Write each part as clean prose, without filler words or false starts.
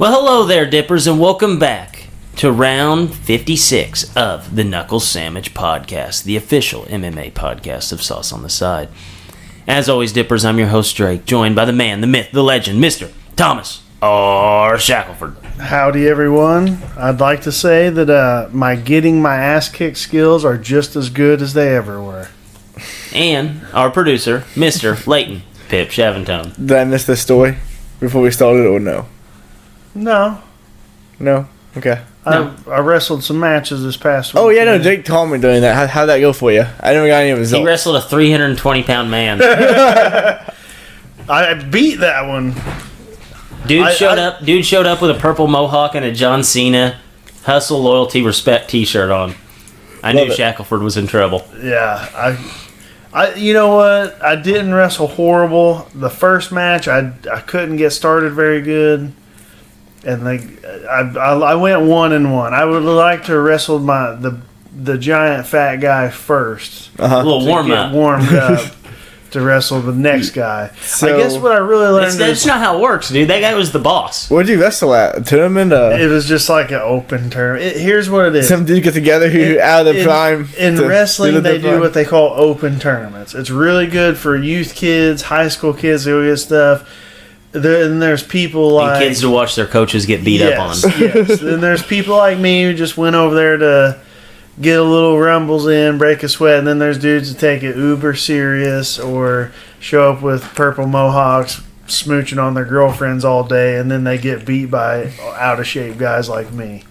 Well, hello there, Dippers, and welcome back to round 56 of the Knuckle Sammich podcast, the official MMA podcast of Sauce on the Side. As always, Dippers, I'm your host, Drake, joined by the man, the myth, the legend, Mr. Thomas R. Shackelford. Howdy, everyone. I'd like to say that my getting my ass kicked skills are just as good as they ever were. And our producer, Mr. Leighton Pip Shaventone. Did I miss this story before we started or no? No. Okay. I wrestled some matches this past week. Oh, yeah, no, Jake told me doing that. How'd that go for you? I never got any results. He wrestled a 320-pound man. I beat that one. Dude showed up with a purple mohawk and a John Cena Hustle, Loyalty, Respect t-shirt on. I knew Shackelford was in trouble. Yeah, I you know what? I didn't wrestle horrible. The first match, I couldn't get started very good. And I went 1-1. I would like to wrestle the giant fat guy first. A little warm up. Warmed up to wrestle the next guy. So, I guess what I really learned that's not how it works, dude. That guy was the boss. Where'd you wrestle at? A tournament? It was just like an open tournament. Here's what it is. Some dude get together who out of the prime. In wrestling, they do what they call open tournaments. It's really good for youth kids, high school kids who get stuff. Then there's people like... And kids to watch their coaches get beat up on. Yes. Then there's people like me who just went over there to get a little rumbles in, break a sweat. And then there's dudes that take it uber serious or show up with purple mohawks, smooching on their girlfriends all day. And then they get beat by out-of-shape guys like me.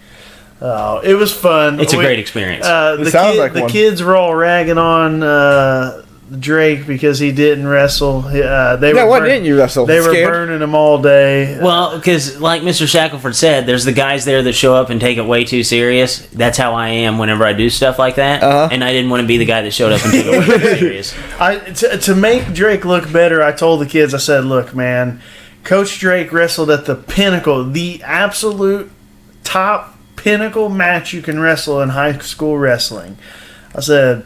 It was fun. It's a great experience. The kids were all ragging on... Drake because he didn't wrestle. Why didn't you wrestle? They were burning him all day. Well, because like Mr. Shackelford said, there's the guys there that show up and take it way too serious. That's how I am whenever I do stuff like that. And I didn't want to be the guy that showed up and took it way too serious. To make Drake look better, I told the kids, I said, look, man, Coach Drake wrestled at the pinnacle, the absolute top pinnacle match you can wrestle in high school wrestling. I said...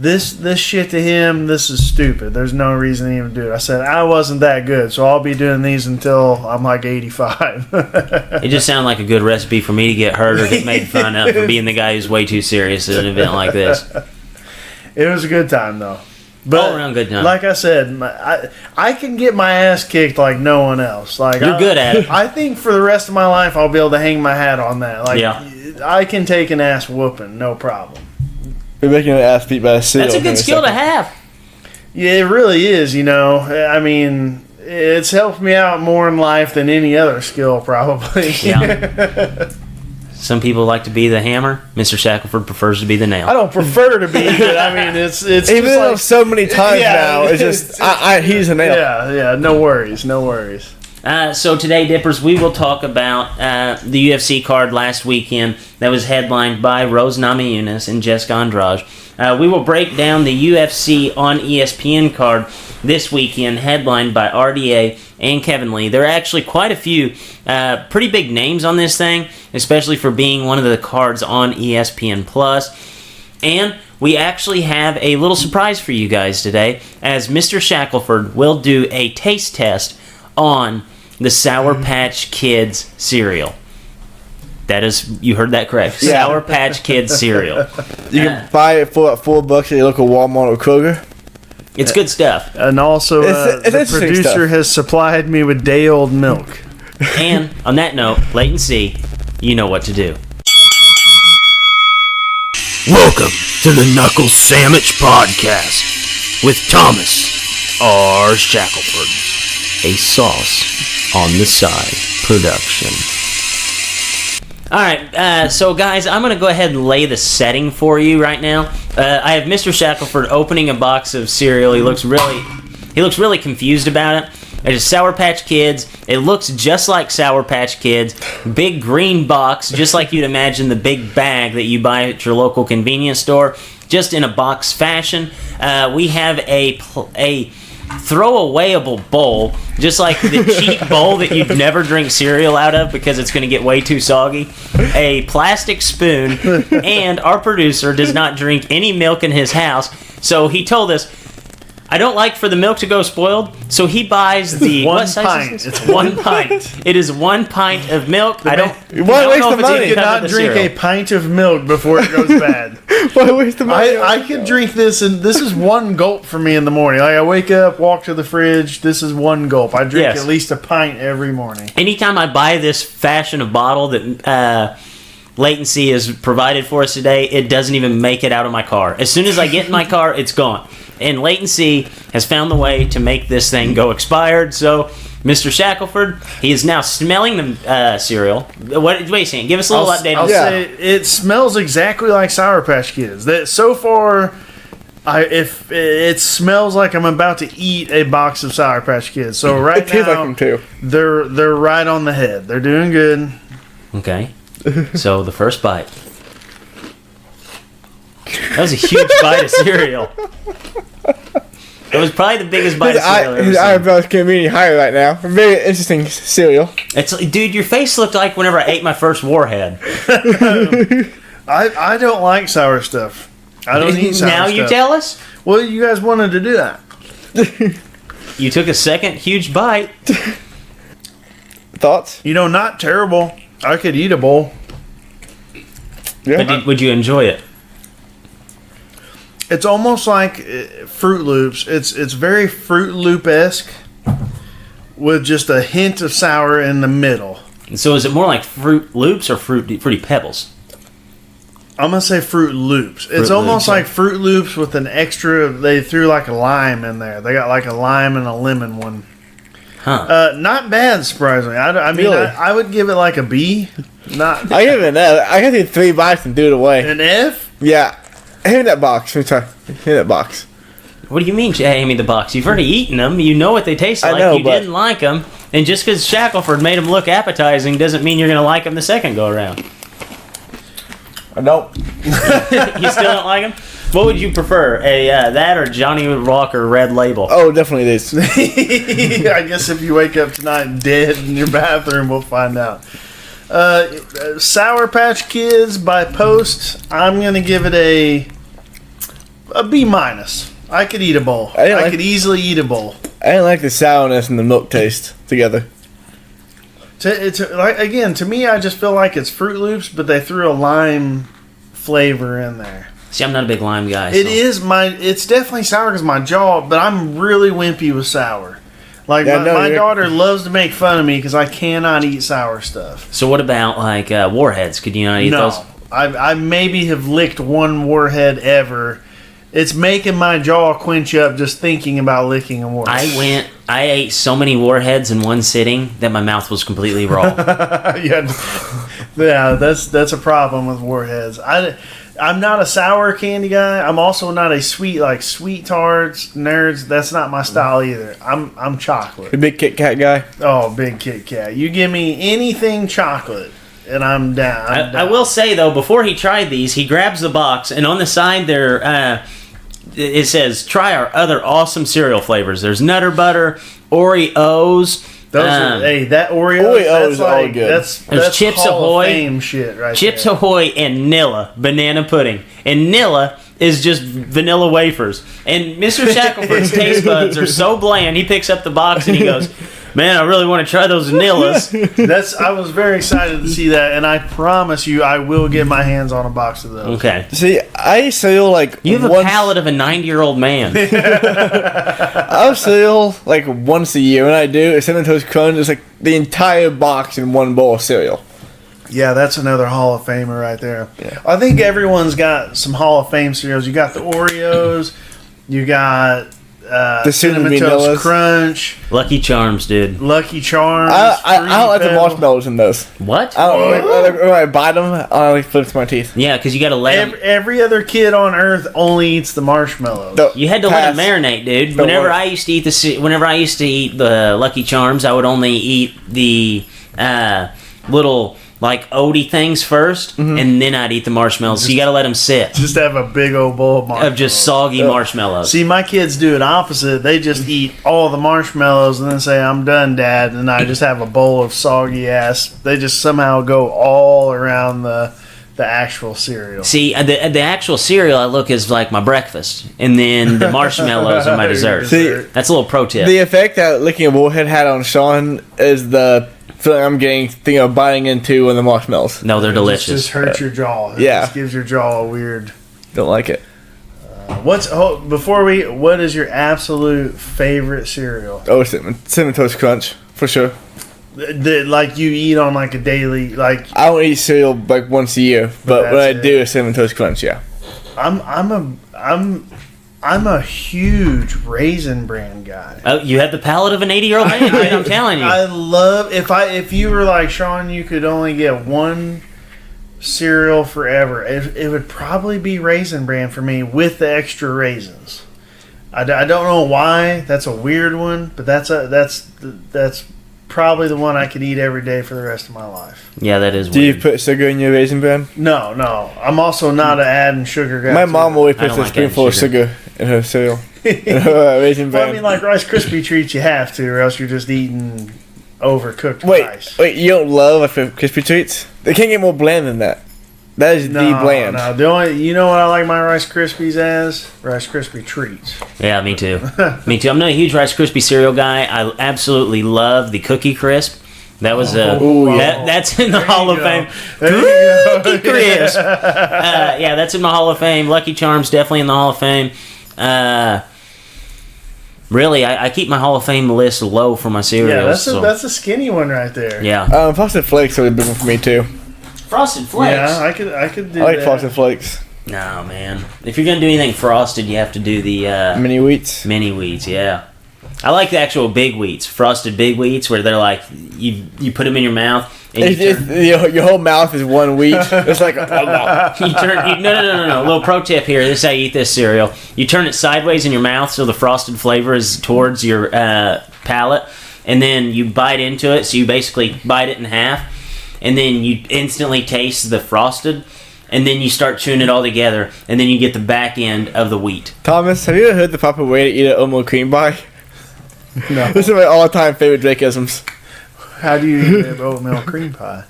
This shit to him, this is stupid. There's no reason to even do it. I said, I wasn't that good, so I'll be doing these until I'm like 85. It just sounded like a good recipe for me to get hurt or get made fun of for being the guy who's way too serious at an event like this. It was a good time, though. But all around good time. Like I said, I can get my ass kicked like no one else. Like You're good at it. I think for the rest of my life, I'll be able to hang my hat on that. Like, yeah. I can take an ass whooping, no problem. You're making an ass beat by a seal. That's a good skill to have. Yeah, it really is, you know. I mean, it's helped me out more in life than any other skill, probably. Yeah. Some people like to be the hammer. Mr. Shackelford prefers to be the nail. I don't prefer to be, but I mean, it's even just though like, so many times now, it's just he's a nail. Yeah, no worries. So today, Dippers, we will talk about the UFC card last weekend that was headlined by Rose Namajunas and Jessica Andrade. We will break down the UFC on ESPN card this weekend, headlined by RDA and Kevin Lee. There are actually quite a few pretty big names on this thing, especially for being one of the cards on ESPN+. And we actually have a little surprise for you guys today, as Mr. Shackelford will do a taste test on the Sour Patch Kids cereal. That is, you heard that correct. Yeah. Sour Patch Kids cereal. You can buy it for $4 at your local Walmart or Kroger. It's good stuff. And also, it's the producer stuff. has supplied me with day-old milk. And on that note, latency, you know what to do. Welcome to the Knuckle Sammich podcast with Thomas R. Shackelford. A Sauce on the Side production. Alright, so guys, I'm going to go ahead and lay the setting for you right now. I have Mr. Shackelford opening a box of cereal. He looks really confused about it. It's Sour Patch Kids. It looks just like Sour Patch Kids. Big green box, just like you'd imagine the big bag that you buy at your local convenience store, just in a box fashion. We have a throwawayable bowl, just like the cheap bowl that you'd never drink cereal out of because it's going to get way too soggy, a plastic spoon, and our producer does not drink any milk in his house, so he told us, I don't like for the milk to go spoiled, so he buys the One what size pint. is this? It's 1 pint. It is 1 pint of milk. I don't. Why I don't waste know the if it's money? even You cannot covered the drink cereal. a pint of milk before it goes bad. Why waste the money? I could drink this, and this is one gulp for me in the morning. Like I wake up, walk to the fridge. This is one gulp. I drink Yes. at least a pint every morning. Anytime I buy this fashion of bottle that Latency has provided for us today, it doesn't even make it out of my car. As soon as I get in my car, it's gone. And Latency has found the way to make this thing go expired. So, Mr. Shackelford, he is now smelling the cereal. Wait a second. Give us a little update I'll on Yeah. say it smells exactly like Sour Patch Kids. That so far, if it smells like I'm about to eat a box of Sour Patch Kids. So right It tastes like now, them too. they're right on the head. They're doing good. Okay. So, the first bite. That was a huge bite of cereal. It was probably the biggest bite of cereal I've His ever seen. eyebrows can't be any higher right now. Very interesting cereal. It's, dude, your face looked like whenever I ate my first Warhead. I don't like sour stuff. I don't eat sour Now stuff. you tell us? Well, you guys wanted to do that. You took a second huge bite. Thoughts? You know, not terrible. I could eat a bowl. Yeah. But would you enjoy it? It's almost like Fruit Loops. It's very Fruit Loop-esque with just a hint of sour in the middle. So is it more like Fruit Loops or Fruity Pebbles? I'm going to say Fruit Loops. It's Fruit almost Loops, like Fruit Loops with an extra, they threw like a lime in there. They got like a lime and a lemon one. Huh. Not bad, surprisingly. I mean, Really? I would give it like a B. Not I give it an F. I got to 3 bites and do it away. an F. Yeah. Hand me that box. Let me try. Hand me that box. What do you mean, hand me the box? You've already eaten them. You know what they taste I like. know, You but- didn't like them. And just because Shackelford made them look appetizing doesn't mean you're going to like them the second go around. I don't. You still don't like them? What would you prefer? That or Johnny Walker Red Label? Oh, definitely this. I guess if you wake up tonight dead in your bathroom, we'll find out. Sour Patch Kids by Post, I'm going to give it a B minus. I could eat a bowl. I could easily eat a bowl. I didn't like the sourness and the milk taste together. To me, I just feel like it's Fruit Loops, but they threw a lime flavor in there. See, I'm not a big lime guy. It's definitely sour because my jaw, but I'm really wimpy with sour. Like, Yeah, no, my you're- daughter loves to make fun of me because I cannot eat sour stuff. So what about like Warheads? Could you not eat No. those? I maybe have licked one Warhead ever. It's making my jaw quench up just thinking about licking a Warhead. I ate so many Warheads in one sitting that my mouth was completely raw. yeah, that's a problem with Warheads. I'm not a sour candy guy. I'm also not a sweet tarts, nerds. That's not my style either. I'm chocolate. The big Kit Kat guy. Oh, big Kit Kat. You give me anything chocolate, and I'm down. I will say though, before he tried these, he grabs the box, and on the side there, it says, "Try our other awesome cereal flavors." There's Nutter Butter, Oreos. That Oreo. Oreos That's are all like good. that's Chips Hall Ahoy. of Fame shit right Chips there. Ahoy and Nilla banana pudding. And Nilla is just vanilla wafers. And Mr. Shackelford's taste buds are so bland, he picks up the box and he goes, "Man, I really want to try those Nillas." I was very excited to see that, and I promise you, I will get my hands on a box of those. Okay. See, I eat cereal like You have a once, palate of a 90-year-old man. I have cereal like once a year. When I do, it's Cinnamon Toast Crunch. It's like the entire box in one bowl of cereal. Yeah, that's another Hall of Famer right there. Yeah. I think everyone's got some Hall of Fame cereals. You got the Oreos, you got The Cinnamon Cinnamon Toast Vanillas. Crunch, Lucky Charms, dude. Lucky Charms. I don't like the Fruity marshmallows in those. What? I don't when I bite them. I like flip to my teeth. Yeah, because you got to let them... Every other kid on earth only eats the marshmallows. No, You had to pass. let them marinate, dude. Don't Whenever worry. I used to eat the Lucky Charms, I would only eat the little like Odie things 1st, and then I'd eat the marshmallows. So you got to let them sit Just have a big old bowl of marshmallows. of just soggy marshmallows. See, my kids do it opposite. They just eat all the marshmallows and then say, "I'm done, Dad," and I just have a bowl of soggy ass. They just somehow go all around the the actual cereal. See, the actual cereal I look is like my breakfast, and then the marshmallows are my dessert. See, that's a little pro tip. The effect that licking a warhead had on Sean is the feeling I'm getting thinking of biting into one of the marshmallows. No, they're delicious. It just hurts your jaw. It Yeah. just gives your jaw a weird... Don't like it. what is your absolute favorite cereal? Oh, Cinnamon Toast Crunch, for sure. That like you eat on like a daily, like... I don't eat cereal like once a year, but That's what I it. do is Cinnamon Toast Crunch, yeah. I'm a huge Raisin Bran guy. Oh, you have the palate of an 80-year-old man, man, I'm telling you. I love if you were like Sean, you could only get one cereal forever. It would probably be Raisin Bran for me with the extra raisins. I don't know why. That's a weird one, but that's probably the one I could eat every day for the rest of my life. Yeah, that is Do weird. you put sugar in your Raisin Bran? No. I'm also not an adding sugar guy. My mom always I puts don't a like spoonful of adding sugar in her cereal. In her Raisin Well, Bran. I mean, like Rice Krispie treats, you have to, or else you're just eating overcooked rice. Wait, you don't love Crispy Treats? They can't get more bland than that. That is the bland. No, the only you know what I like my Rice Krispies as? Rice Krispie treats. Yeah, me too. Me too. I'm not a huge Rice Krispie cereal guy. I absolutely love the Cookie Crisp. That was that's in the Hall of Fame. There you go. Cookie Crisp. Yeah, that's in my Hall of Fame. Lucky Charms definitely in the Hall of Fame. Really, I keep my Hall of Fame list low for my cereals. Yeah, that's a skinny one right there. Yeah. Frosted Flakes are a big one for me too. Frosted Flakes. Yeah, I could do I like that. Frosted Flakes. No, man. If you're gonna do anything frosted, you have to do the Mini wheats. mini wheats. Yeah. I like the actual big wheats, frosted big wheats, where they're like you put them in your mouth and Your whole mouth is one wheat. It's like no. Little pro tip here. This is how you eat this cereal. You turn it sideways in your mouth so the frosted flavor is towards your palate, and then you bite into it. So you basically bite it in half, and then you instantly taste the frosted. And then you start chewing it all together, and then you get the back end of the wheat. Thomas, have you ever heard the proper way to eat an oatmeal cream pie? No. This is my all-time favorite Drakeisms. How do you eat an oatmeal cream pie?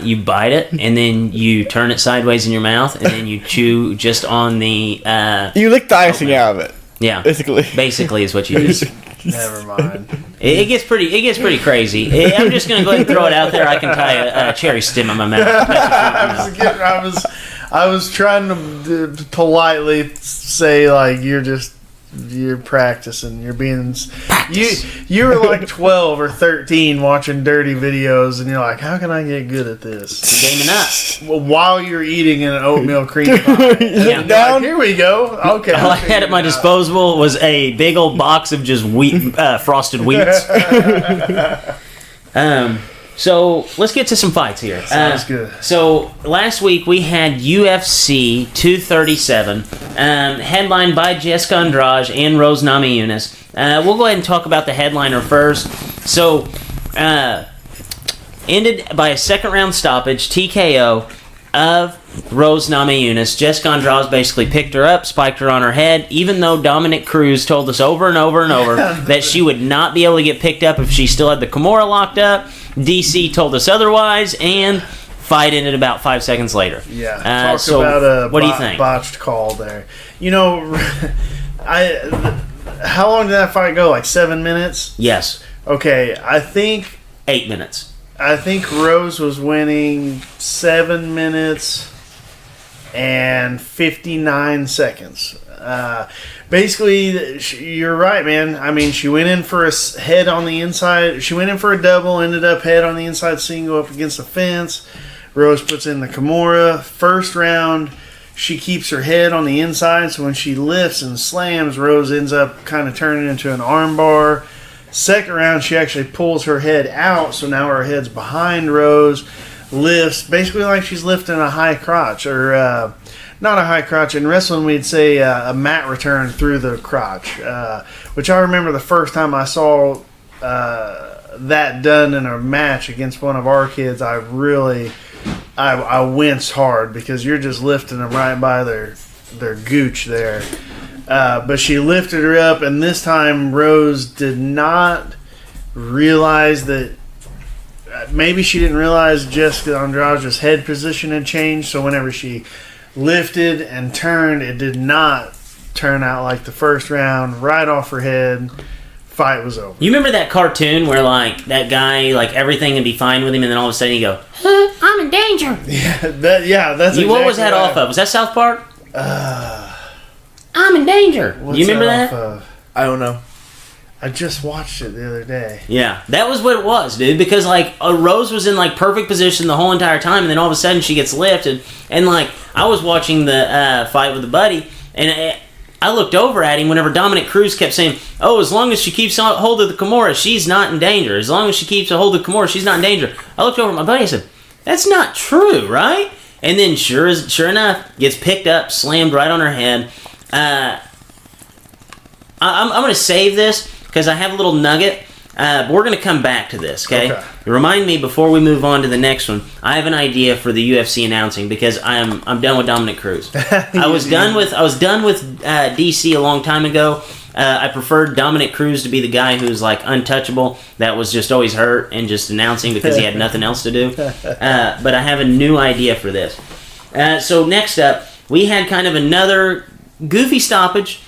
You bite it, and then you turn it sideways in your mouth, and then you chew just on the... You lick the icing out of it, yeah, basically is what you do. Never mind. It gets pretty crazy. I'm just going to go ahead and throw it out there. I can tie a cherry stem in my mouth. I was trying to politely say like you're practicing. You're being you were like 12 or 13 watching dirty videos, and you're like, how can I get good at this? Gaming up. Well, while you're eating an oatmeal cream pie. Yeah. Like, here we go. Okay. All I had at my disposal was a big old box of just wheat, frosted wheats. So let's get to some fights here. Sounds good. So last week we had UFC 237, headlined by Jessica Andrade and Rose Namajunas. We'll go ahead and talk about the headliner first. So, ended by a second round stoppage, TKO, of Rose Namajunas. Jessica Andrade basically picked her up, spiked her on her head, even though Dominic Cruz told us over and over and over that she would not be able to get picked up if she still had the Kimura locked up. DC told us otherwise, and fight ended about 5 seconds later. Yeah. Talk so about a what do you think? Botched call there. You know, how long did that fight go? Like 7 minutes? Yes. Okay, I think 8 minutes. Rose was winning 7 minutes and 59 seconds. Basically, you're right, man. I mean, she went in for a head on the inside. She went in for a double, ended up head on the inside single up against the fence. Rose puts in the Kimura. First round, she keeps her head on the inside, so when she lifts and slams, Rose ends up kind of turning into an armbar. Second round, she actually pulls her head out, so now her head's behind Rose, lifts, basically like she's lifting a high crotch, or not a high crotch. In wrestling, we'd say a mat return through the crotch, which I remember the first time I saw that done in a match against one of our kids. I winced hard because you're just lifting them right by their gooch there. But she lifted her up, and this time Rose did not realize that maybe she didn't realize Jessica Andrade's head position had changed, so whenever she lifted and turned, it did not turn out like the first round, right off her head. Fight was over. You remember that cartoon where, like, that guy, like, everything would be fine with him, and then all of a sudden he'd go, I'm in danger. That's exactly what was that right. off of? Was that South Park? I'm in danger. What's You remember that? that? Off of? I don't know. I just watched it the other day. Yeah, that was what it was, dude. Because, like, Rose was in, like, perfect position the whole entire time, and then all of a sudden she gets lifted. And, like, I was watching the fight with a buddy, and I looked over at him whenever Dominic Cruz kept saying, oh, as long as she keeps hold of the Kimura, she's not in danger. As long as she keeps a hold of the Kimura, she's not in danger. I looked over at my buddy and said, that's not true, right? And then, sure enough, gets picked up, slammed right on her head. I'm going to save this because I have a little nugget. But we're going to come back to this, okay? Remind me before we move on to the next one. I have an idea for the UFC announcing because I'm done with Dominic Cruz. I was done with DC a long time ago. I preferred Dominic Cruz to be the guy who's like untouchable, that was just always hurt and just announcing because he had nothing else to do. But I have a new idea for this. So next up, we had kind of another goofy stoppage.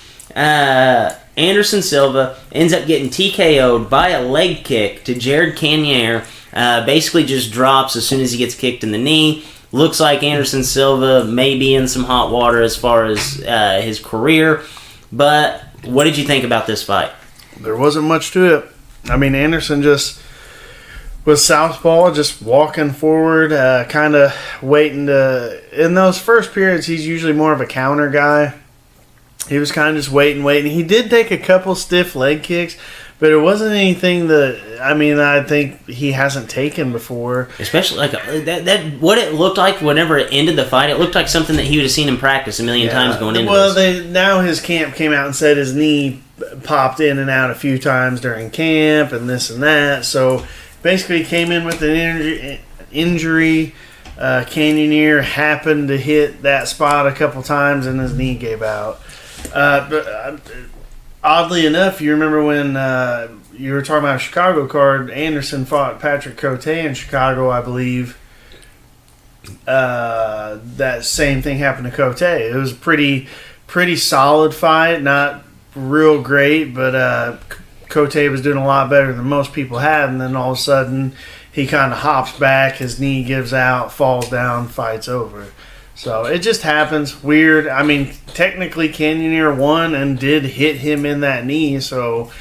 Anderson Silva ends up getting TKO'd by a leg kick to Jared Cannonier. Basically just drops as soon as he gets kicked in the knee. Looks like Anderson Silva may be in some hot water as far as his career. But what did you think about this fight? There wasn't much to it. I mean, Anderson just was southpaw, just walking forward, kind of waiting to... In those first periods, he's usually more of a counter guy. He was kind of just waiting. He did take a couple stiff leg kicks, but it wasn't anything that, I mean, I think he hasn't taken before. Especially like that what it looked like whenever it ended the fight, it looked like something that he would have seen in practice a million times going into this. Now his camp came out and said his knee popped in and out a few times during camp and this and that. So basically he came in with an injury. Cannonier happened to hit that spot a couple times and his knee gave out. But oddly enough, you remember when you were talking about a Chicago card, Anderson fought Patrick Cote in Chicago, I believe. That same thing happened to Cote. It was a pretty solid fight, not real great, but Cote was doing a lot better than most people had, and then all of a sudden he kind of hops back, his knee gives out, falls down, fight's over. So it just happens. Weird. I mean, technically Cannonier won and did hit him in that knee. So,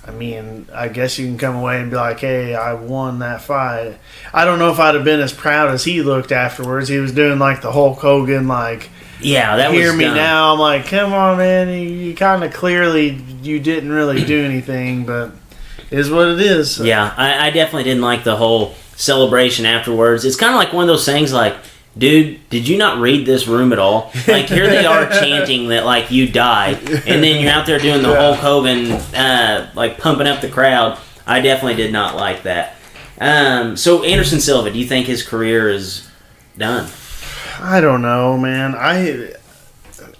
I mean, I guess you can come away and be like, hey, I won that fight. I don't know if I'd have been as proud as he looked afterwards. He was doing like the Hulk Hogan, like, yeah, that hear was me dumb. now. I'm like, come on, man. You kind of clearly, you didn't really do anything, but it is what it is. So. Yeah, I definitely didn't like the whole celebration afterwards. It's kind of like one of those things like, dude, did you not read this room at all? Like, here they are chanting that, like, you died, and then you're out there doing the Hulk Hogan, like, pumping up the crowd. I definitely did not like that. So, Anderson Silva, do you think his career is done? I don't know, man.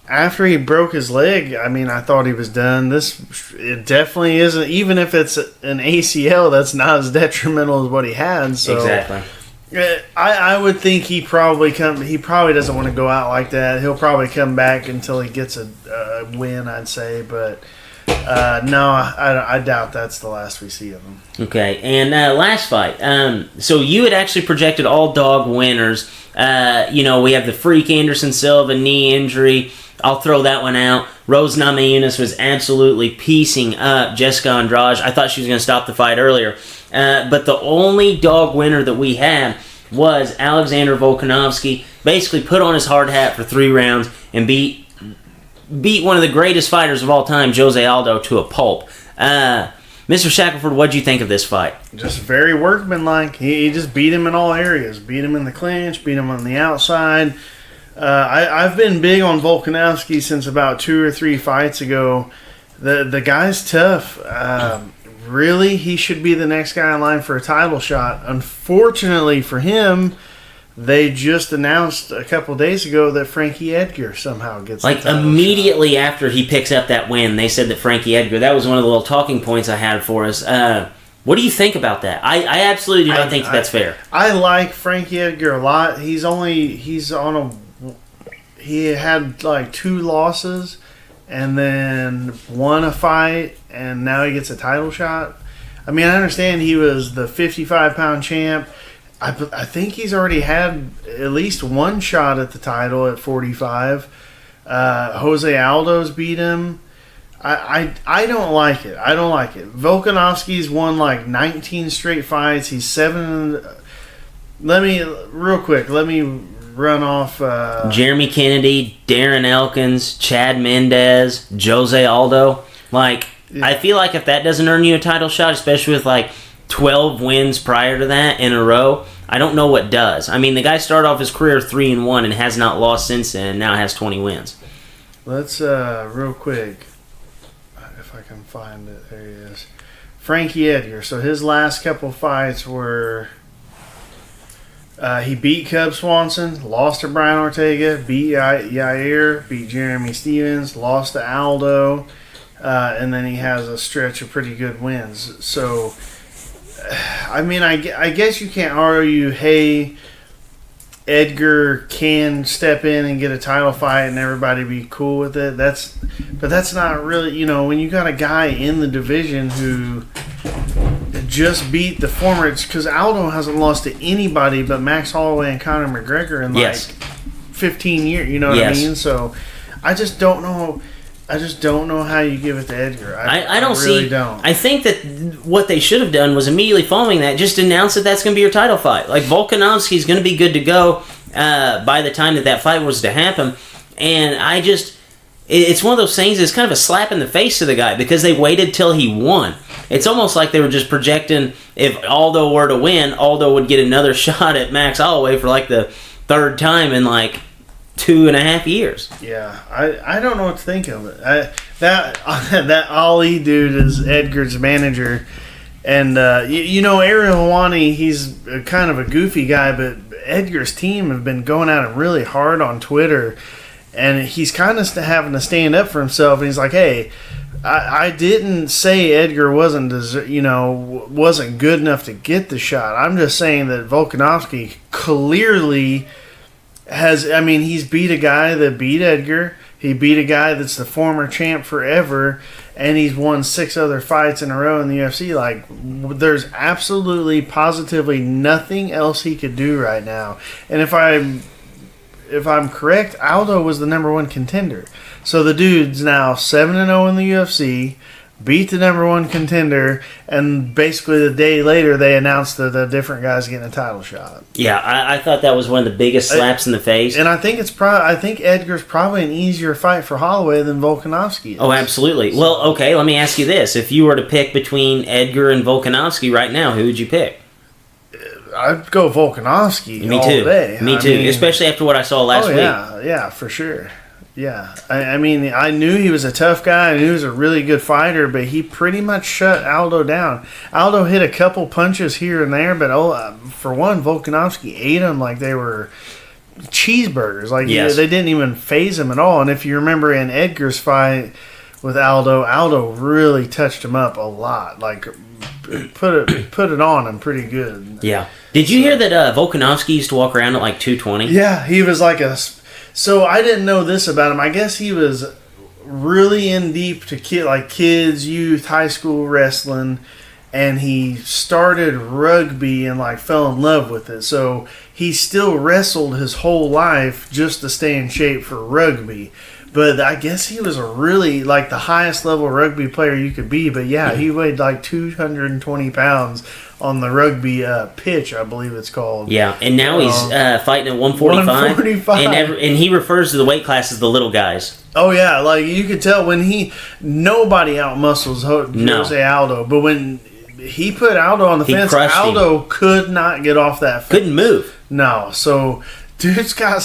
After he broke his leg, I mean, I thought he was done. It definitely isn't. Even if it's an ACL, that's not as detrimental as what he had. So. Exactly. I would think he probably doesn't want to go out like that. He'll probably come back until he gets a win, I'd say. But no, I doubt that's the last we see of him. Okay, and last fight. So you had actually projected all dog winners. We have the freak Anderson Silva knee injury. I'll throw that one out. Rose Namajunas was absolutely piecing up Jessica Andrade. I thought she was going to stop the fight earlier. But the only dog winner that we had was Alexander Volkanovski. Basically put on his hard hat for 3 rounds and beat one of the greatest fighters of all time, Jose Aldo, to a pulp. Mr. Shackelford, what did you think of this fight? Just very workmanlike. He just beat him in all areas. Beat him in the clinch, beat him on the outside. I've been big on Volkanovski since about 2 or 3 fights ago. The guy's tough. Really, he should be the next guy in line for a title shot. Unfortunately for him, they just announced a couple days ago that Frankie Edgar somehow gets the title immediately shot. after he picks up that win, they said that Frankie Edgar, that was one of the little talking points I had for us. What do you think about that? I absolutely do not think that's fair. I like Frankie Edgar a lot. He had like 2 losses and then won a fight, and now he gets a title shot. I mean, I understand he was the 55-pound champ. I think he's already had at least 1 shot at the title at 45. Jose Aldo's beat him. I don't like it. I don't like it. Volkanovski's won like 19 straight fights. He's 7. Let me run off. Jeremy Kennedy, Darren Elkins, Chad Mendez, Jose Aldo. Like, yeah. I feel like if that doesn't earn you a title shot, especially with like 12 wins prior to that in a row, I don't know what does. I mean, the guy started off his career 3-1 and has not lost since then, and now has 20 wins. Let's real quick. If I can find it, there he is. Frankie Edgar. So his last couple fights were he beat Cub Swanson, lost to Brian Ortega, beat Yair, beat Jeremy Stevens, lost to Aldo, and then he has a stretch of pretty good wins. So, I mean, I guess you can't argue, hey, Edgar can step in and get a title fight and everybody be cool with it. But that's not really, when you got a guy in the division who just beat the former, because Aldo hasn't lost to anybody but Max Holloway and Conor McGregor in like 15 years. You know what I mean? So I just don't know. I just don't know how you give it to Edgar. I really don't. I think that what they should have done was immediately following that, just announce that that's going to be your title fight. Like, Volkanovski's going to be good to go by the time that fight was to happen. And it's one of those things that's kind of a slap in the face to the guy because they waited till he won. It's almost like they were just projecting if Aldo were to win, Aldo would get another shot at Max Holloway for like the 3rd time in like 2.5 years. Yeah, I don't know what to think of it. That Ali dude is Edgar's manager, and Ariel Helwani, he's kind of a goofy guy, but Edgar's team have been going at him really hard on Twitter, and he's kind of having to stand up for himself. And he's like, "Hey, I didn't say Edgar wasn't good enough to get the shot. I'm just saying that Volkanovski clearly." He's beat a guy that beat Edgar. He beat a guy that's the former champ forever, and he's won 6 other fights in a row in the UFC. Like, there's absolutely, positively nothing else he could do right now. And if I'm correct, Aldo was the number 1 contender. So the dude's now 7-0 in the UFC, beat the number 1 contender, and basically the day later they announced that a different guy's getting a title shot. Yeah, I thought that was one of the biggest slaps in the face. And I think Edgar's probably an easier fight for Holloway than Volkanovski is. Oh, absolutely. Well, okay, let me ask you this. If you were to pick between Edgar and Volkanovski right now, who would you pick? I'd go Volkanovski all day. Me too, especially after what I saw last week. Yeah, for sure. Yeah, I mean, I knew he was a tough guy. I knew he was a really good fighter, but he pretty much shut Aldo down. Aldo hit a couple punches here and there, but for one, Volkanovski ate them like they were cheeseburgers. Like, they didn't even faze him at all. And if you remember in Edgar's fight with Aldo really touched him up a lot. Like, put it on him pretty good. Yeah. Did you hear that Volkanovski used to walk around at like 220? Yeah, he was like a... So I didn't know this about him. I guess he was really in deep to kids, youth, high school wrestling, and he started rugby and like fell in love with it. So he still wrestled his whole life just to stay in shape for rugby. But I guess he was a really like the highest level rugby player you could be. But yeah, he weighed like 220 pounds on the rugby pitch, I believe it's called. Yeah, and now he's fighting at 145. And he refers to the weight class as the little guys. Oh yeah, like you could tell when nobody outmuscles Jose Aldo, but when he put Aldo on the fence, Aldo could not get off that fence. Couldn't move. No, so dude's got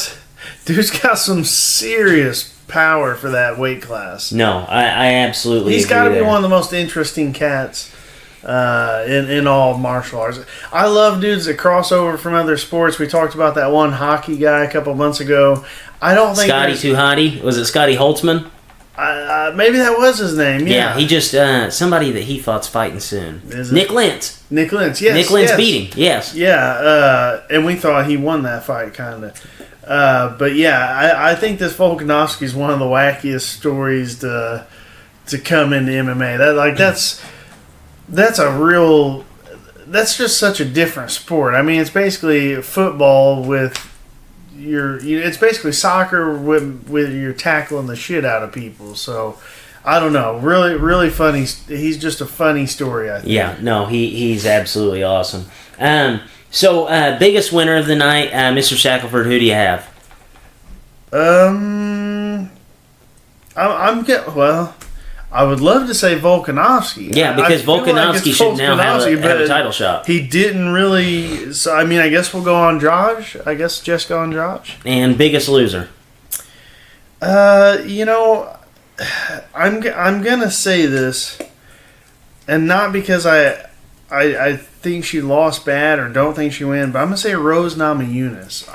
some serious power for that weight class. No, I absolutely He's got to be one of the most interesting cats in all martial arts. I love dudes that cross over from other sports. We talked about that one hockey guy a couple months ago. I don't think Scotty Too Hottie. Was it Scotty Holtzman? Maybe that was his name. Yeah, he just somebody that he thought's fighting soon. Is it? Nick Lentz. Nick Lentz, yes. Nick Lentz beat him, yes. Yeah, and we thought he won that fight, kind of. But yeah, I think this Volkanovski is one of the wackiest stories to come into MMA. That's just such a different sport. I mean, it's basically football with it's basically soccer with you're tackling the shit out of people. So I don't know. Really, really funny. He's just a funny story, I think. Yeah, no, he's absolutely awesome. So biggest winner of the night, Mr. Shackelford. Who do you have? I would love to say Volkanovski. Yeah, because Volkanovski should now have a title shot. He didn't really. So I mean, I guess we'll go on Josh. I guess just go on Josh. And biggest loser. I'm gonna say this, and not because I think she lost bad or don't think she won, but I'm gonna say Rose Namajunas.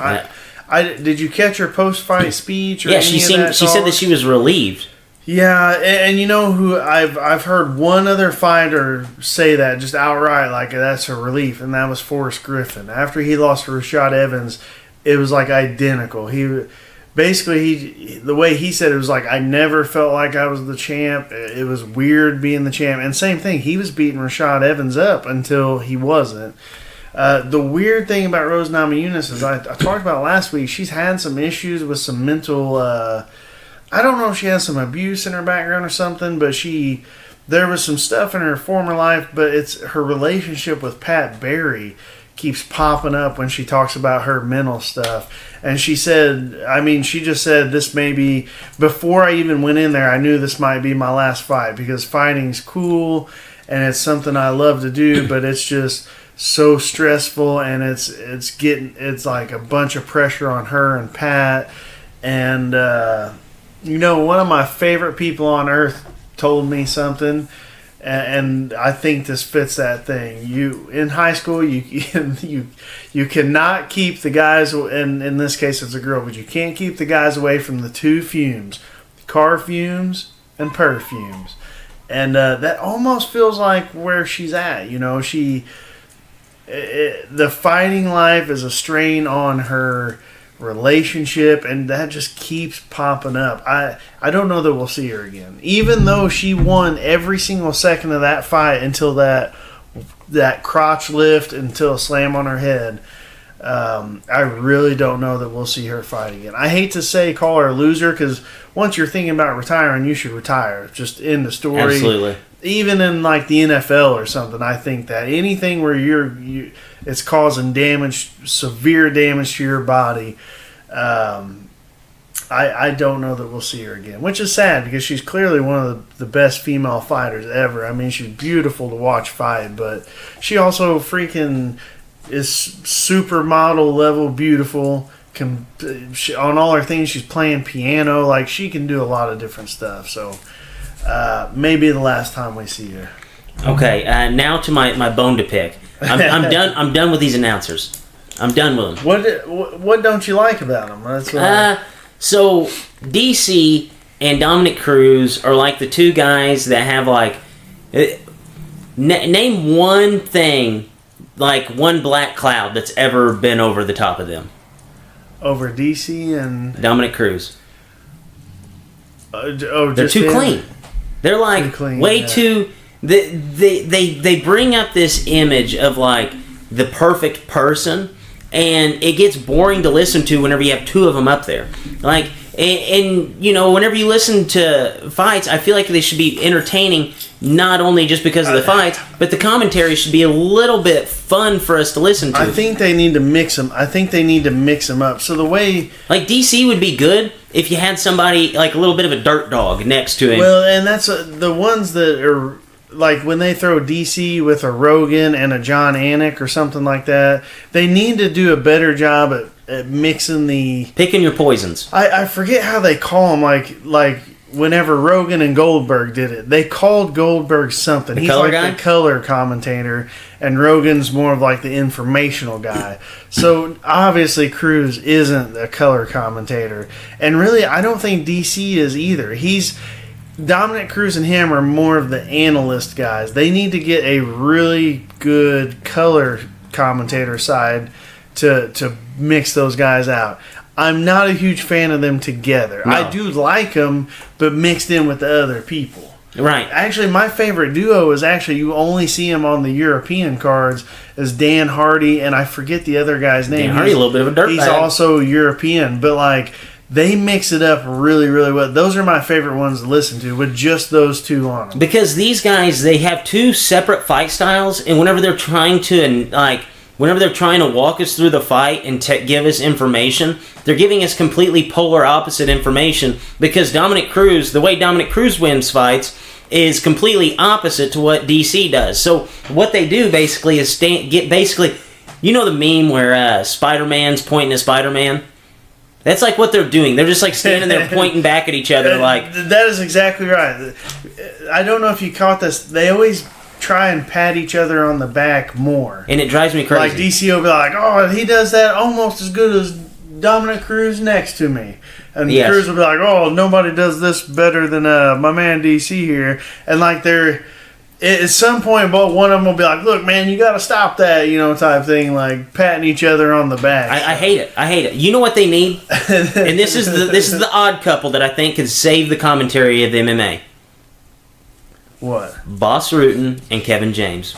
Did you catch her post-fight speech? Or she said that she was relieved. Yeah, and you know who I've heard one other fighter say that just outright, like that's a relief, and that was Forrest Griffin. After he lost to Rashad Evans, it was like identical. The way he said it was like, I never felt like I was the champ. It was weird being the champ. And same thing, he was beating Rashad Evans up until he wasn't. The weird thing about Rose Namajunas is I talked about last week, she's had some issues with some mental... I don't know if she has some abuse in her background or something, but there was some stuff in her former life, but it's her relationship with Pat Barry keeps popping up when she talks about her mental stuff. And she just said this may be, before I even went in there, I knew this might be my last fight because fighting's cool and it's something I love to do, but it's just so stressful and it's like a bunch of pressure on her and Pat. And, one of my favorite people on earth told me something, and I think this fits that thing. In high school, you cannot keep the guys, and in this case it's a girl, but you can't keep the guys away from the two fumes, car fumes and perfumes. And that almost feels like where she's at. The fighting life is a strain on her relationship, and that just keeps popping up. I don't know that we'll see her again, even though she won every single second of that fight until that crotch lift, until a slam on her head. I really don't know that we'll see her fight again. I hate to call her a loser, because once you're thinking about retiring, you should retire. Just end the story. Absolutely. Even in like the NFL or something, I think that anything where it's causing damage, severe damage to your body, I don't know that we'll see her again, which is sad because she's clearly one of the best female fighters ever. I mean, she's beautiful to watch fight, but she also freaking is supermodel level beautiful. On all her things, she's playing piano. Like, she can do a lot of different stuff. So maybe the last time we see her. Okay, now to my bone to pick. I'm done. I'm done with these announcers. I'm done with them. What don't you like about them? That's what so DC and Dominic Cruz are like the two guys that have like name one thing, like one black cloud that's ever been over the top of them. Over DC and Dominic Cruz. They're just too him? clean. They're like Too clean, way yeah. too. They bring up this image of like the perfect person, and it gets boring to listen to whenever you have two of them up there. Like, and whenever you listen to fights, I feel like they should be entertaining, not only just because of the fights, but the commentary should be a little bit fun for us to listen to. I think they need to mix them. Up. So the way, like, DC would be good if you had somebody like a little bit of a dirt dog next to him. Well, and that's the ones that are like when they throw DC with a Rogan and a John Anik or something like that. They need to do a better job at mixing picking your poisons. I forget how they call them. Like whenever Rogan and Goldberg did it, they called Goldberg something. He's color like guy? the color commentator, and Rogan's more of like the informational guy. So obviously Cruz isn't a color commentator, and really I don't think DC is either. Dominic Cruz and him are more of the analyst guys. They need to get a really good color commentator side to mix those guys out. I'm not a huge fan of them together. No. I do like them, but mixed in with the other people. Right. Actually, my favorite duo is you only see him on the European cards is Dan Hardy, and I forget the other guy's name. Dan Hardy, a little bit of a dirtbag. He's also European, but they mix it up really, really well. Those are my favorite ones to listen to with just those two on them. Because these guys, they have two separate fight styles, and whenever they're trying to walk us through the fight and give us information, they're giving us completely polar opposite information. Because the way Dominic Cruz wins fights is completely opposite to what DC does. So what they do basically is you know the meme where Spider-Man's pointing at Spider-Man? That's like what they're doing. They're just standing there pointing back at each other That is exactly right. I don't know if you caught this. They always try and pat each other on the back more. And it drives me crazy. Like DC will be like, oh, he does that almost as good as Dominic Cruz next to me. And Yes. Cruz will be like, oh, nobody does this better than my man DC here. And they're... At some point, one of them will be like, look, man, you got to stop that, type thing, patting each other on the back. I hate it. You know what they need? And this is the odd couple that I think could save the commentary of MMA. What? Boss Rutan and Kevin James.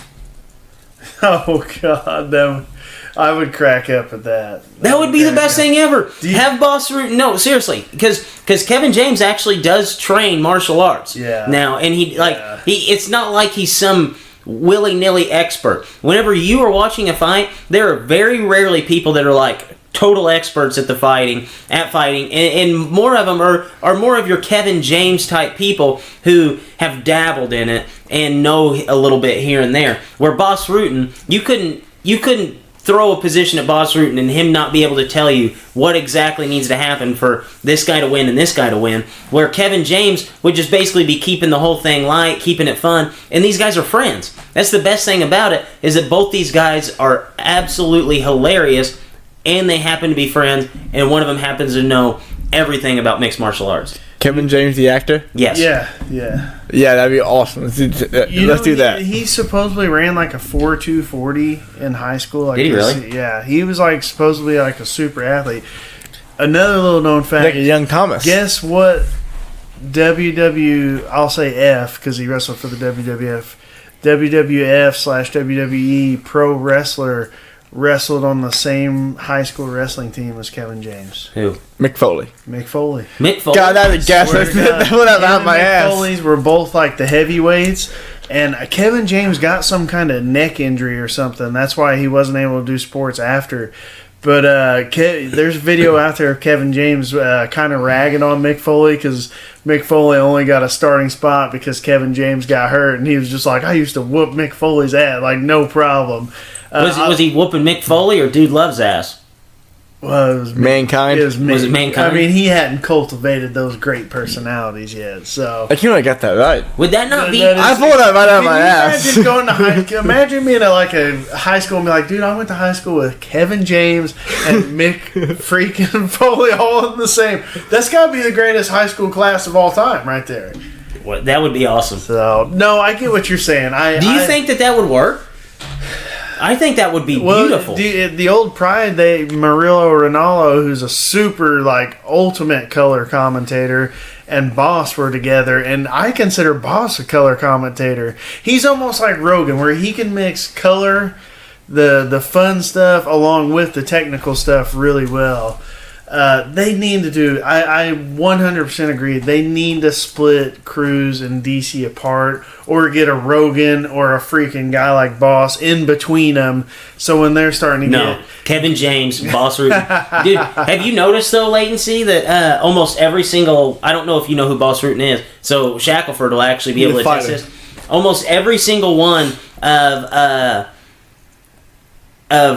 Oh, God. I would crack up at that. That would be the best thing ever. Have Boss Rutan... No, seriously. Because Kevin James actually does train martial arts. Yeah. Now, and it's not like he's some willy-nilly expert. Whenever you are watching a fight, there are very rarely people that are total experts at fighting, and more of them are more of your Kevin James type people who have dabbled in it and know a little bit here and there. Where Boss Rutan, you couldn't throw a position at Boss Rutan and him not be able to tell you what exactly needs to happen for this guy to win and this guy to win. Where Kevin James would just basically be keeping the whole thing light, keeping it fun, and these guys are friends. That's the best thing about it, is that both these guys are absolutely hilarious, and they happen to be friends, and one of them happens to know everything about mixed martial arts. Kevin James, the actor? Yes. Yeah. Yeah, that'd be awesome. Let's do that. He supposedly ran a 4.2 40 in high school. Did he really? Yeah. He was supposedly a super athlete. Another little known fact. Like a young Thomas. Guess what I'll say F because he wrestled for the WWF. WWF/WWE pro wrestler wrestled on the same high school wrestling team as Kevin James. Who? Mick Foley. Mick Foley. God, that was a guess. That would have out my ass. Mick Foley's were both the heavyweights, and Kevin James got some kind of neck injury or something. That's why he wasn't able to do sports after. But there's a video out there of Kevin James kind of ragging on Mick Foley because Mick Foley only got a starting spot because Kevin James got hurt, and he was just I used to whoop Mick Foley's ass, no problem. Was he whooping Mick Foley or Dude Loves Ass? Well, it was Mankind. Was it Mankind? I mean, he hadn't cultivated those great personalities yet, so. I think I got that right. Would that not be? I thought that right out of my ass. Imagine going to imagine being at a high school and be like, dude, I went to high school with Kevin James and Mick freaking Foley all in the same. That's got to be the greatest high school class of all time, right there. That would be awesome. So, no, I get what you're saying. Do you think that would work? I think that would be beautiful. The old Pride, Murillo Ronaldo, who's a super ultimate color commentator, and Boss were together, and I consider Boss a color commentator. He's almost like Rogan, where he can mix color, the fun stuff, along with the technical stuff really well. They need to do. I 100% agree. They need to split Cruz and DC apart, or get a Rogan or a freaking guy like Boss in between them. So when they're starting to get Kevin James, Boss Rutan. Dude, have you noticed though, latency, that almost every single, I don't know if you know who Boss Rutan is, so Shackelford will actually be able to test this. Almost every single one of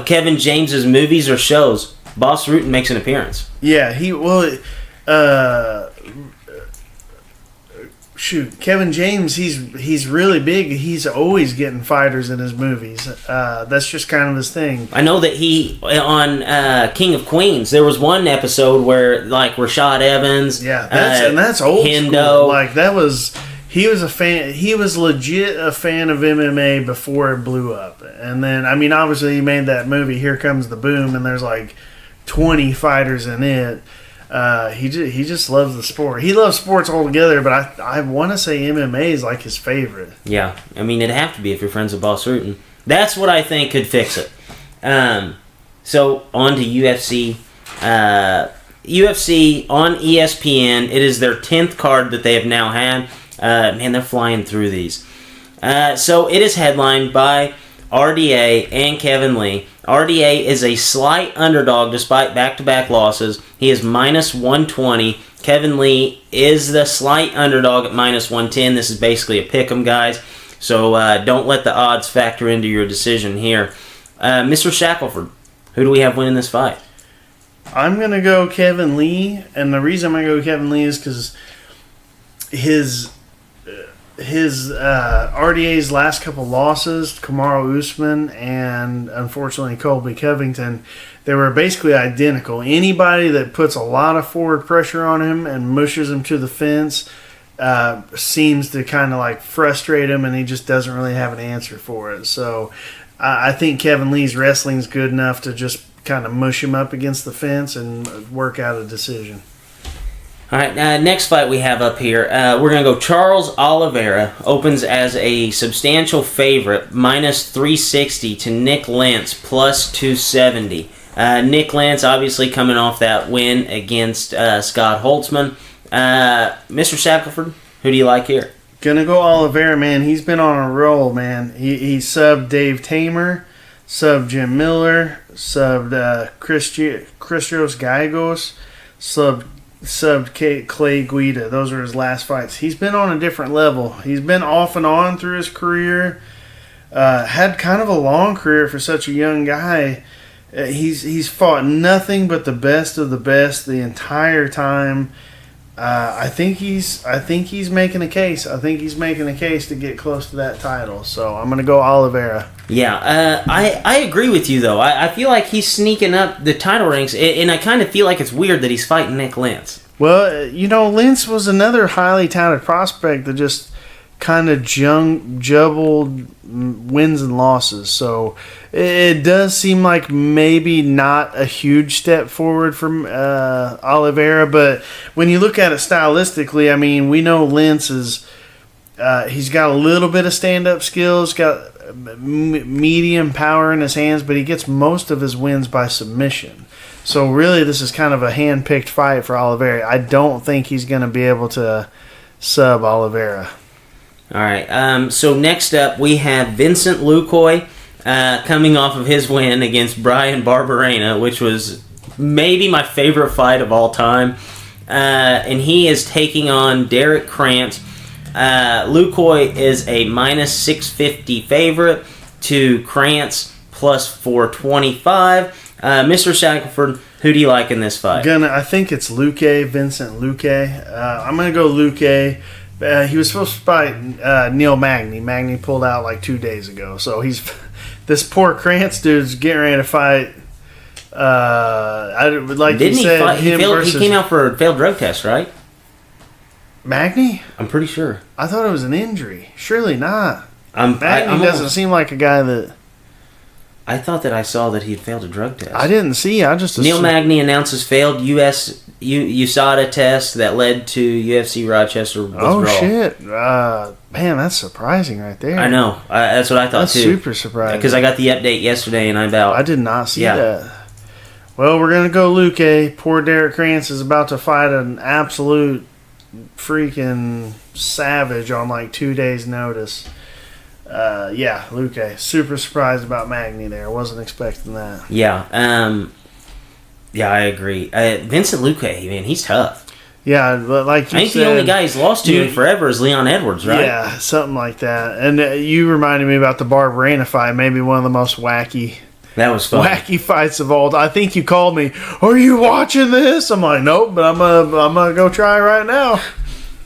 Kevin James's movies or shows, Boss Rutan makes an appearance. Yeah, shoot, Kevin James, he's really big. He's always getting fighters in his movies. That's just kind of his thing. I know that he on King of Queens. There was one episode where like Rashad Evans, that's old Hendo. School. Like he was a fan. He was legit a fan of MMA before it blew up. And then I mean, obviously he made that movie Here Comes the Boom, and there's like 20 fighters in it. He just loves the sport. He loves sports altogether, but I want to say MMA is like his favorite. Yeah, I mean it'd have to be if you're friends with Boss Rutan. That's what I think could fix it. So on to UFC. UFC on ESPN. It is their 10th card that they have now had. Man, they're flying through these. So it is headlined by RDA and Kevin Lee. RDA is a slight underdog despite back-to-back losses. He is minus 120. Kevin Lee is the slight underdog at minus 110. This is basically a pick'em, guys. So don't let the odds factor into your decision here. Mr. Shackelford, who do we have winning this fight? I'm going to go Kevin Lee, and the reason I'm going to go Kevin Lee is because his RDA's last couple losses, Kamaru Usman and unfortunately Colby Covington, they were basically identical. Anybody that puts a lot of forward pressure on him and mushes him to the fence seems to kind of like frustrate him, and he just doesn't really have an answer for it. So I think Kevin Lee's wrestling is good enough to just kind of mush him up against the fence and work out a decision. All right, next fight we have up here. We're going to go Charles Oliveira. Opens as a substantial favorite, minus 360 to Nick Lentz, plus 270. Nick Lentz obviously coming off that win against Scott Holtzman. Mr. Shackelford, who do you like here? Gonna go Oliveira, man. He's been on a roll, man. He subbed Dave Tamer, subbed Jim Miller, subbed Christos Gallegos, subbed Clay Guida. Those are his last fights. He's been on a different level. He's been off and on through his career. Had kind of a long career for such a young guy. He's fought nothing but the best of the best the entire time. I think he's making a case. I think he's making a case to get close to that title. So I'm going to go Oliveira. Yeah, I agree with you, though. I feel like he's sneaking up the title ranks, and I kind of feel like it's weird that he's fighting Nick Lentz. Well, Lentz was another highly touted prospect that just kind of jumbled wins and losses. So it does seem like maybe not a huge step forward from Oliveira, but when you look at it stylistically, I mean, we know Lentz is he's got a little bit of stand-up skills, got medium power in his hands, but he gets most of his wins by submission. So really this is kind of a hand-picked fight for Oliveira. I don't think he's going to be able to sub Oliveira. All right, so next up we have Vincent Lukoy coming off of his win against Brian Barberena, which was maybe my favorite fight of all time. And he is taking on Derek Krantz. Lukoy is a minus 650 favorite to Krantz plus 425. Mr. Shackelford, who do you like in this fight? I think it's Vincent Luque. I'm going to go Luque. He was supposed to fight Neil Magny. Magny pulled out like 2 days ago. So this poor Krantz dude's getting ready to fight. Didn't he fight? He came out for a failed drug test, right? Magny? I'm pretty sure. I thought it was an injury. Surely not. Magny doesn't seem like a guy that... I thought that I saw that he had failed a drug test. I didn't see. I just Neil Magny announces failed USADA test that led to UFC Rochester withdrawal. Oh, shit. Man, that's surprising right there. I know. That's what I thought, too. That's super surprising. Because I got the update yesterday, and I did not see that. Well, we're going to go Luque. Poor Derek Krantz is about to fight an absolute freaking savage on like 2 days' notice. Luque. Super surprised about Magny there. Wasn't expecting that. Yeah, I agree. Vincent Luque, man, he's tough. Yeah, but like you I think the only guy he's lost to in forever is Leon Edwards, right? Yeah, something like that. And you reminded me about the Barberena fight, maybe one of the most wacky fights of all. I think you called me, "Are you watching this?" I'm like, "Nope," but I'm gonna go try right now.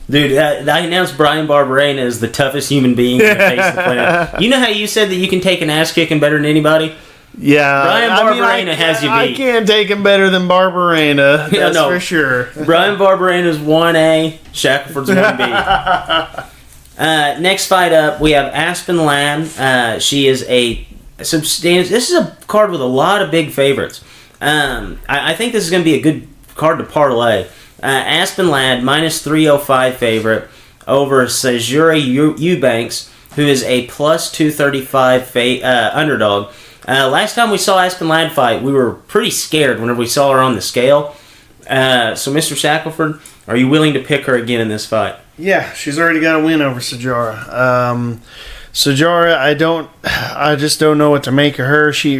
Dude, I announced Brian Barberena as the toughest human being on the face of the planet. You know how you said that you can take an ass kicking better than anybody? Yeah. Brian Barberena has you beat. I can't take him better than Barberena. That's for sure. Brian Barberena's 1A, Shackelford's 1B. Next fight up, we have Aspen Ladd. She is a substantial... This is a card with a lot of big favorites. I think this is going to be a good card to parlay. Aspen Ladd, minus 305 favorite over Sajuri Eubanks, who is a plus 235 underdog. Last time we saw Aspen Ladd fight, we were pretty scared whenever we saw her on the scale. So, Mr. Shackelford, are you willing to pick her again in this fight? Yeah, she's already got a win over Sajara. Sajara, I just don't know what to make of her. She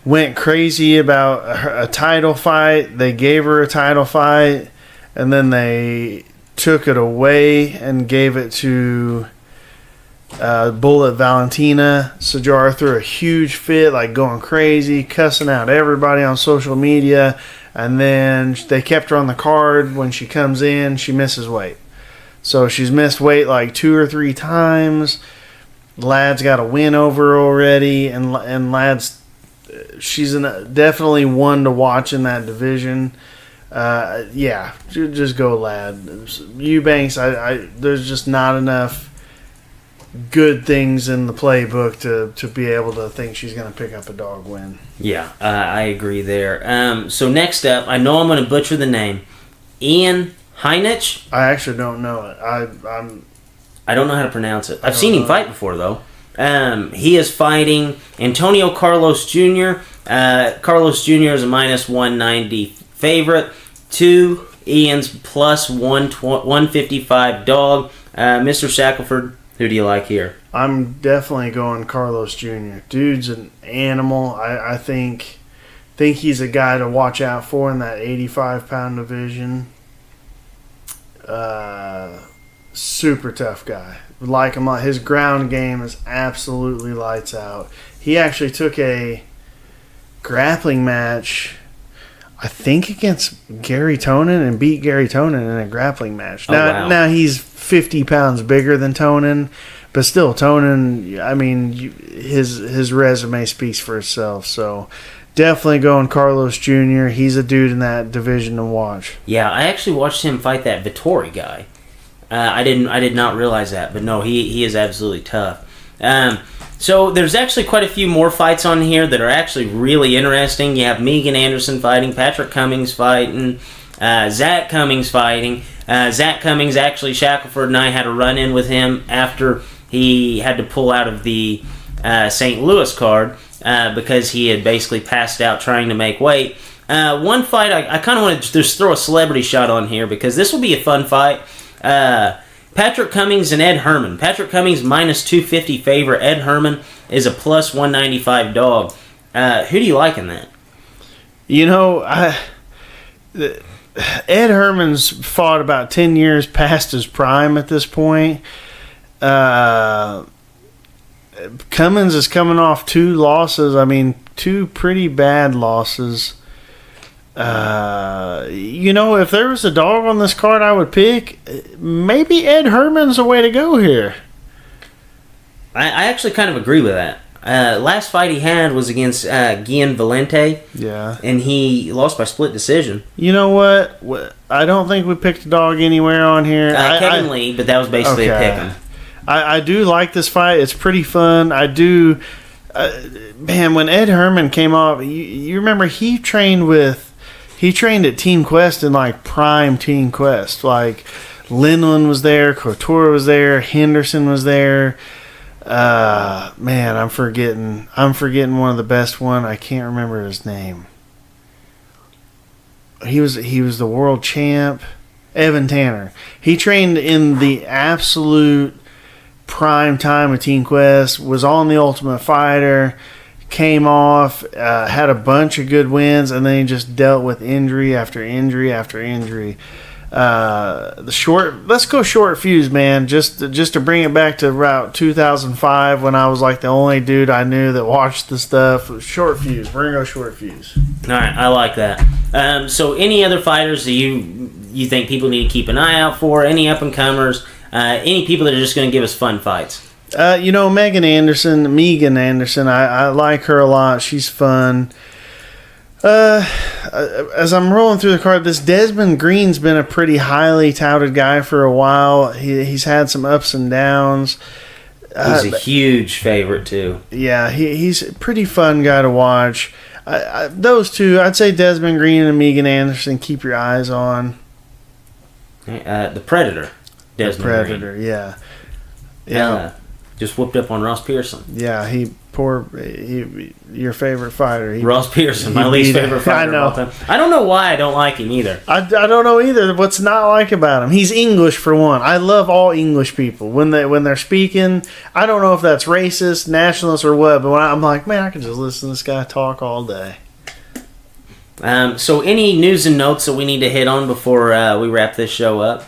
went crazy about a title fight. They gave her a title fight, and then they took it away and gave it to Bullet Valentina. Sajara threw a huge fit, like going crazy, cussing out everybody on social media, and then they kept her on the card. When she comes in, she misses weight. So she's missed weight like 2 or 3 times. Ladd's got a win over her already, and Ladd's she's definitely one to watch in that division. Yeah, just go Ladd. Eubanks, there's just not enough good things in the playbook to be able to think she's going to pick up a dog win. Yeah, I agree there. So next up, I know I'm going to butcher the name. Ian Heinich? I actually don't know it. I don't know how to pronounce it. I've seen him fight before, though. He is fighting Antonio Carlos Jr. Carlos Jr. is a minus 190 favorite to Ian's plus 155 dog. Mr. Shackelford, who do you like here? I'm definitely going Carlos Jr. Dude's an animal. I think he's a guy to watch out for in that 85-pound division. Super tough guy. Like him, his ground game is absolutely lights out. He actually took a grappling match, I think, against Gary Tonin and beat Gary Tonin in a grappling match. Now he's 50 pounds bigger than Tonin, but still, Tonin, I mean, his resume speaks for itself. So definitely going Carlos Jr. He's a dude in that division to watch. Yeah, I actually watched him fight that Vittori guy. I did not realize that, but no, he is absolutely tough. So there's actually quite a few more fights on here that are actually really interesting. You have Megan Anderson fighting, Patrick Cummings fighting, Zach Cummings fighting. Zach Cummings, actually, Shackelford and I had a run-in with him after he had to pull out of the St. Louis card because he had basically passed out trying to make weight. One fight, I kind of want to just throw a celebrity shot on here because this will be a fun fight. Patrick Cummings and Ed Herman. Patrick Cummings minus 250 favorite. Ed Herman is a plus 195 dog. Who do you like in that? You know, Ed Herman's fought about 10 years past his prime at this point. Cummins is coming off 2 losses. I mean, 2 pretty bad losses. You know, if there was a dog on this card I would pick, maybe Ed Herman's the way to go here. I actually kind of agree with that. Last fight he had was against Guillen Valente. Yeah. And he lost by split decision. You know what? I don't think we picked a dog anywhere on here. Kevin Lee, but that was basically a pick 'em. I do like this fight. It's pretty fun. I do. Man, when Ed Herman came off, you remember he trained at Team Quest in like prime Team Quest. Like Linlin was there, Couture was there, Henderson was there. Man, I'm forgetting one of the best one. I can't remember his name. He was the world champ, Evan Tanner. He trained in the absolute prime time of Team Quest, was on the Ultimate Fighter, came off, had a bunch of good wins, and then he just dealt with injury after injury after injury. Let's go short fuse, man. Just to bring it back to about 2005 when I was like the only dude I knew that watched the stuff. Short fuse. We're gonna go short fuse. All right, I like that. So any other fighters that you you think people need to keep an eye out for? Any up and comers? Any people that are just going to give us fun fights? Megan Anderson, I like her a lot. She's fun. As I'm rolling through the card, this Desmond Green's been a pretty highly touted guy for a while. He's had some ups and downs. He's a huge favorite, too. Yeah, he's a pretty fun guy to watch. Those two, I'd say Desmond Green and Megan Anderson, keep your eyes on. The Predator. Desmond Predator, Green. yeah. Just whooped up on Ross Pearson. Yeah, your favorite fighter. Ross Pearson, my least favorite fighter I know. of all time. I don't know why I don't like him either. I don't know either. What's not like about him? He's English for one. I love all English people when they're speaking. I don't know if that's racist, nationalist, or what. But when I'm like, man, I can just listen to this guy talk all day. So, any news and notes that we need to hit on before we wrap this show up?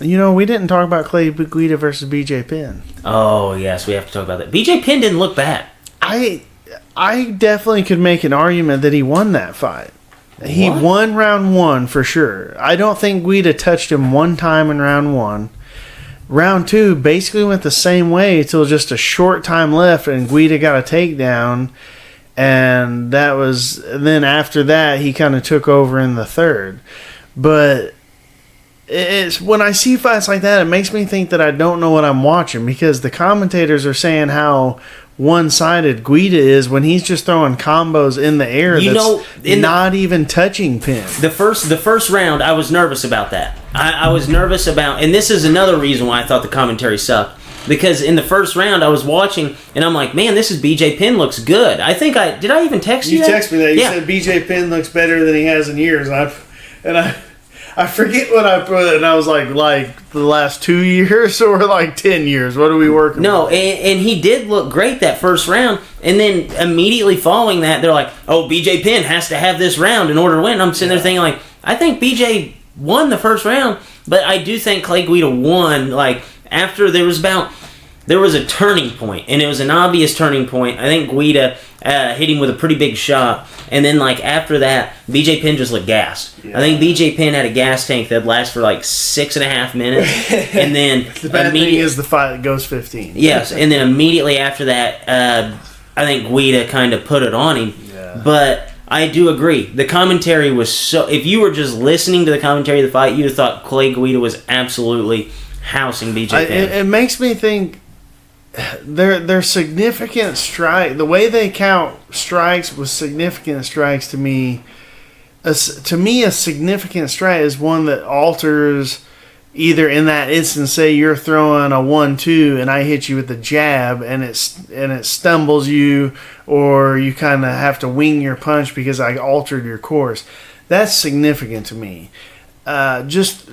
We didn't talk about Clay Guida versus BJ Penn. Oh, yes, we have to talk about that. BJ Penn didn't look bad. I definitely could make an argument that he won that fight. He won round 1 for sure. I don't think Guida touched him one time in round 1. Round 2 basically went the same way until just a short time left, and Guida got a takedown. And then after that, he kind of took over in the third. But it's when I see fights like that, it makes me think that I don't know what I'm watching, because the commentators are saying how one-sided Guida is when he's just throwing combos in the air not even touching Penn. The first round, I was nervous about that. I was nervous about, and this is another reason why I thought the commentary sucked. Because in the first round, I was watching, and I'm like, man, this is BJ Penn looks good. Did I even text you? You texted me that. You yeah. said BJ Penn looks better than he has in years. I forget what I put, and I was like the last 2 years or like 10 years. What are we working with? No, and he did look great that first round, and then immediately following that, they're like, oh, BJ Penn has to have this round in order to win. And I'm sitting there thinking, like, I think BJ won the first round, but I do think Clay Guida won, like, after there was a turning point, and it was an obvious turning point. I think Guida hit him with a pretty big shot, and then like after that, BJ Penn just looked gassed. Yeah. I think BJ Penn had a gas tank that lasts for like 6.5 minutes, and then the bad thing is the fight goes 15. Yes, and then immediately after that, I think Guida kind of put it on him. Yeah. But I do agree. The commentary was so. If you were just listening to the commentary of the fight, you'd have thought Clay Guida was absolutely housing BJ Penn. It makes me think. They're significant strike. The way they count strikes with significant strikes to me, a significant strike is one that alters either in that instance. Say you're throwing a 1-2 and I hit you with the jab and it stumbles you, or you kind of have to wing your punch because I altered your course. That's significant to me. Just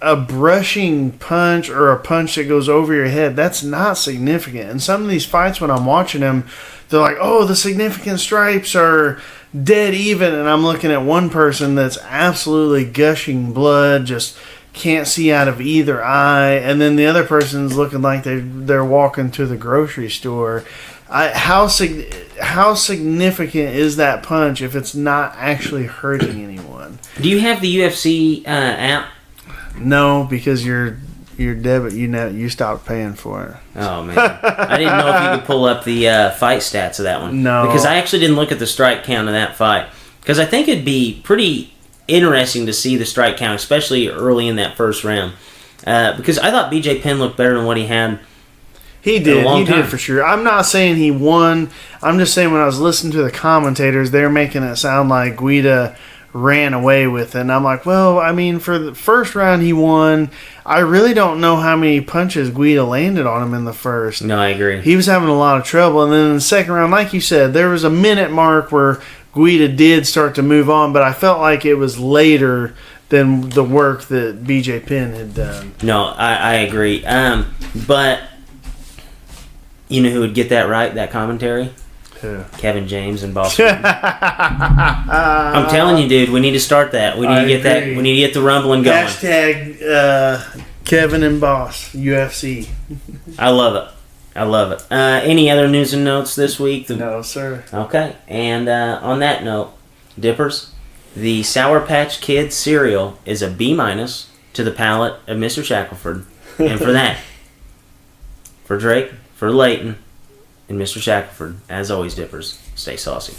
a brushing punch or a punch that goes over your head, that's not significant. And some of these fights, when I'm watching them, they're like, oh, the significant stripes are dead even, and I'm looking at one person that's absolutely gushing blood, just can't see out of either eye, and then the other person's looking like they're walking to the grocery store. How significant is that punch if it's not actually hurting anyone? Do you have the UFC app? No, because your debit, you stopped paying for it. Oh man, I didn't know if you could pull up the fight stats of that one. No, because I actually didn't look at the strike count of that fight, because I think it'd be pretty interesting to see the strike count, especially early in that first round. Because I thought BJ Penn looked better than what he had. He did for sure. I'm not saying he won. I'm just saying when I was listening to the commentators, they're making it sound like Guida ran away with it. And I'm like, well, I mean, for the first round he won. I really don't know how many punches Guida landed on him in the first. No, I agree. He was having a lot of trouble. And then in the second round, like you said, there was a minute mark where Guida did start to move on, but I felt like it was later than the work that BJ Penn had done. No, I agree. But you know who would get that right, that commentary? Who? Kevin James and Boston. I'm telling you, dude, we need to start that. We need to get that. We need to get the rumbling going. Hashtag Kevin and Boss UFC. I love it. Any other news and notes this week? No, sir. Okay. And on that note, Dippers, The Sour Patch Kids cereal is a B- to the palate of Mr. Shackelford. And for that, for Drake, for Leighton, and Mr. Shackelford, as always, Dippers, stay saucy.